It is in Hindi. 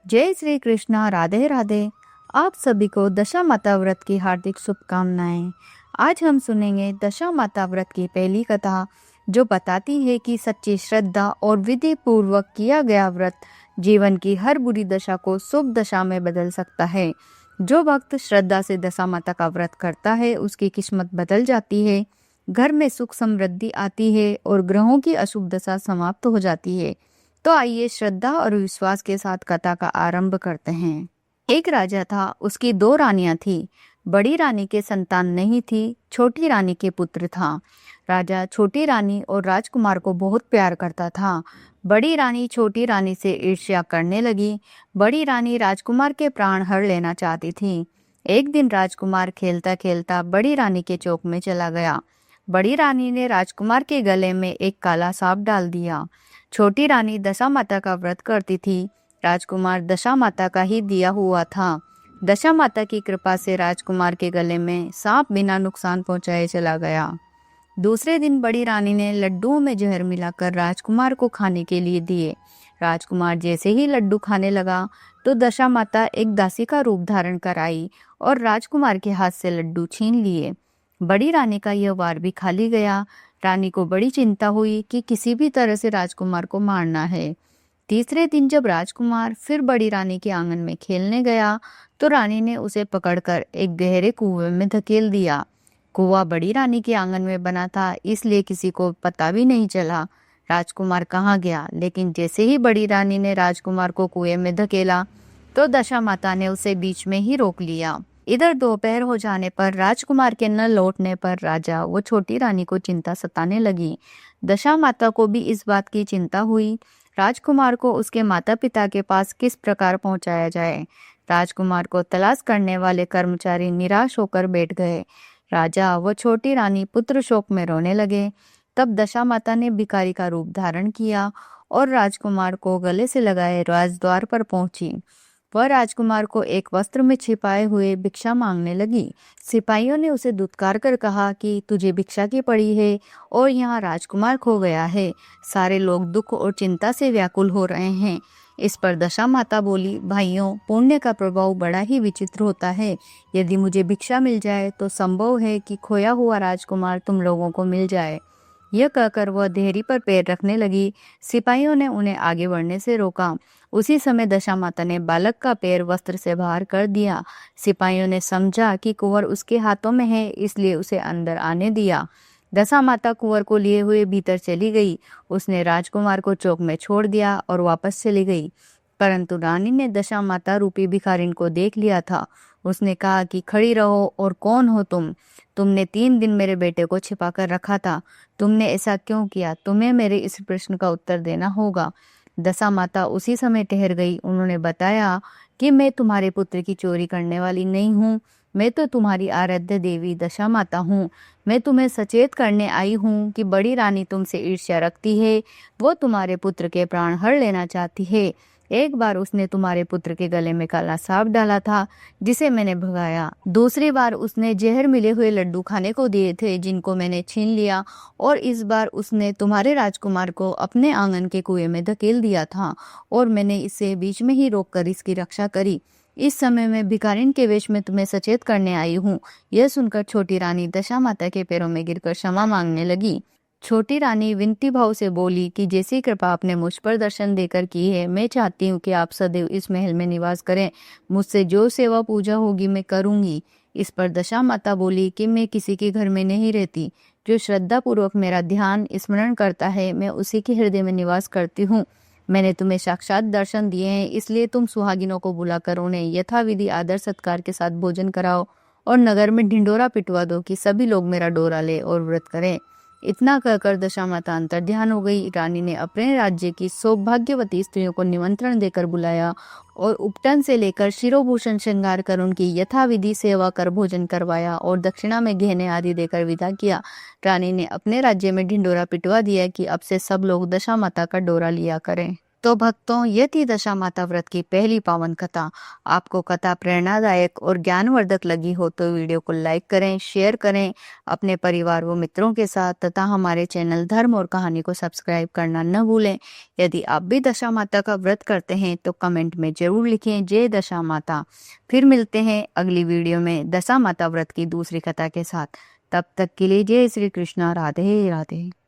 जय श्री कृष्णा, राधे राधे। आप सभी को दशा माता व्रत की हार्दिक शुभकामनाएं। आज हम सुनेंगे दशा माता व्रत की पहली कथा, जो बताती है कि सच्ची श्रद्धा और विधि पूर्वक किया गया व्रत जीवन की हर बुरी दशा को शुभ दशा में बदल सकता है। जो भक्त श्रद्धा से दशा माता का व्रत करता है, उसकी किस्मत बदल जाती है, घर में सुख समृद्धि आती है और ग्रहों की अशुभ दशा समाप्त हो जाती है। तो आइए श्रद्धा और विश्वास के साथ कथा का आरंभ करते हैं। एक राजा था, उसकी दो रानियां थी। बड़ी रानी के संतान नहीं थी, छोटी रानी के पुत्र था। राजा छोटी रानी और राजकुमार को बहुत प्यार करता था। बड़ी रानी छोटी रानी से ईर्ष्या करने लगी। बड़ी रानी राजकुमार के प्राण हर लेना चाहती थी। एक दिन राजकुमार खेलता खेलता बड़ी रानी के चौक में चला गया। बड़ी रानी ने राजकुमार के गले में एक काला सांप डाल दिया। छोटी रानी दशा माता का व्रत करती थी। राजकुमार दशा माता का ही दिया हुआ था। दशा माता की कृपा से राजकुमार के गले में सांप बिना नुकसान पहुंचाए चला गया। दूसरे दिन बड़ी रानी ने लड्डुओं में जहर मिलाकर राजकुमार को खाने के लिए दिए। राजकुमार जैसे ही लड्डू खाने लगा तो दशा माता एक दासी का रूप धारण कर आई और राजकुमार के हाथ से लड्डू छीन लिए। बड़ी रानी का यह वार भी खाली गया। रानी को बड़ी चिंता हुई कि किसी भी तरह से राजकुमार को मारना है। तीसरे दिन जब राजकुमार फिर बड़ी रानी के आंगन में खेलने गया तो रानी ने उसे पकड़कर एक गहरे कुएं में धकेल दिया। कुआं बड़ी रानी के आंगन में बना था, इसलिए किसी को पता भी नहीं चला राजकुमार कहाँ गया। लेकिन जैसे ही बड़ी रानी ने राजकुमार को कुएं में धकेला तो दशा माता ने उसे बीच में ही रोक लिया। इधर दोपहर हो जाने पर राजकुमार के न लौटने पर राजा वो छोटी रानी को चिंता सताने लगी। दशा माता को भी इस बात की चिंता हुई। राजकुमार को उसके माता पिता के पास किस प्रकार पहुंचाया जाए। राजकुमार को तलाश करने वाले कर्मचारी निराश होकर बैठ गए। राजा व छोटी रानी पुत्र शोक में रोने लगे। तब दशा माता ने भिखारी का रूप धारण किया और राजकुमार को गले से लगाए राजद्वार पर पहुंची। वह राजकुमार को एक वस्त्र में छिपाए हुए भिक्षा मांगने लगी। सिपाहियों ने उसे दुत्कार कर कहा कि तुझे भिक्षा की पड़ी है और यहाँ राजकुमार खो गया है। सारे लोग दुख और चिंता से व्याकुल हो रहे हैं। इस पर दशा माता बोली, भाइयों, पुण्य का प्रभाव बड़ा ही विचित्र होता है। यदि मुझे भिक्षा मिल जाए तो संभव है कि खोया हुआ राजकुमार तुम लोगों को मिल जाए। यह कहकर वह देहरी पर पैर रखने लगी। सिपाहियों ने उन्हें आगे बढ़ने से रोका। उसी समय दशा माता ने बालक का पैर वस्त्र से बाहर कर दिया। सिपाहियों ने समझा कि कुंवर उसके हाथों में है, इसलिए उसे अंदर आने दिया। दशा माता कुंवर को लिए हुए भीतर चली गई। उसने राजकुमार को चौक में छोड़ दिया और वापस चली गई। परंतु रानी ने दशा माता रूपी भिखारिन को देख लिया था। उसने कहा कि खड़ी रहो और कौन हो तुम? तुमने 3 दिन मेरे बेटे को छिपा कर रखा था। तुमने ऐसा क्यों किया? तुम्हें मेरे इस प्रश्न का उत्तर देना होगा। दशा माता उसी समय ठहर गई। उन्होंने बताया कि मैं तुम्हारे पुत्र की चोरी करने वाली नहीं हूँ। मैं तो तुम्हारी आराध्य देवी दशा माता हूँ। मैं तुम्हें सचेत करने आई हूँ कि बड़ी रानी तुमसे ईर्ष्या रखती है। वो तुम्हारे पुत्र के प्राण हर लेना चाहती है। एक बार उसने तुम्हारे पुत्र के गले में काला सांप डाला था, जिसे मैंने भगाया। दूसरी बार उसने जहर मिले हुए लड्डू खाने को दिए थे, जिनको मैंने छीन लिया। और इस बार उसने तुम्हारे राजकुमार को अपने आंगन के कुएं में धकेल दिया था और मैंने इसे बीच में ही रोककर इसकी रक्षा करी। इस समय मैं भिखारिन के वेश में तुम्हें सचेत करने आई हूँ। यह सुनकर छोटी रानी दशा माता के पैरों में गिरकर क्षमा मांगने लगी। छोटी रानी विनती भाव से बोली कि जैसी कृपा आपने मुझ पर दर्शन देकर की है, मैं चाहती हूँ कि आप सदैव इस महल में निवास करें। मुझसे जो सेवा पूजा होगी मैं करूंगी। इस पर दशा माता बोली कि मैं किसी के घर में नहीं रहती। जो श्रद्धा पूर्वक मेरा ध्यान स्मरण करता है, मैं उसी के हृदय में निवास करती हूँ। मैंने तुम्हें साक्षात दर्शन दिए हैं, इसलिए तुम सुहागिनों को बुलाकर उन्हें यथाविधि आदर सत्कार के साथ भोजन कराओ और नगर में ढिंडोरा पिटवा दो कि सभी लोग मेरा डोरा ले और व्रत करें। इतना कहकर दशा माता अंतर्ध्यान हो गई। रानी ने अपने राज्य की सौभाग्यवती स्त्रियों को निमंत्रण देकर बुलाया और उपटन से लेकर शिरोभूषण श्रृंगार कर उनकी यथाविधि सेवा कर भोजन करवाया और दक्षिणा में गहने आदि देकर विदा किया। रानी ने अपने राज्य में ढिंडोरा पिटवा दिया कि अब से सब लोग दशा माता का डोरा लिया करें। तो भक्तों, ये थी दशा माता व्रत की पहली पावन कथा। आपको कथा प्रेरणादायक और ज्ञानवर्धक लगी हो तो वीडियो को लाइक करें, शेयर करें अपने परिवार व मित्रों के साथ तथा हमारे चैनल धर्म और कहानी को सब्सक्राइब करना न भूलें। यदि आप भी दशा माता का व्रत करते हैं तो कमेंट में जरूर लिखें जय दशा माता। फिर मिलते हैं अगली वीडियो में दशा माता व्रत की दूसरी कथा के साथ। तब तक के लिए जय श्री कृष्णा, राधे राधे।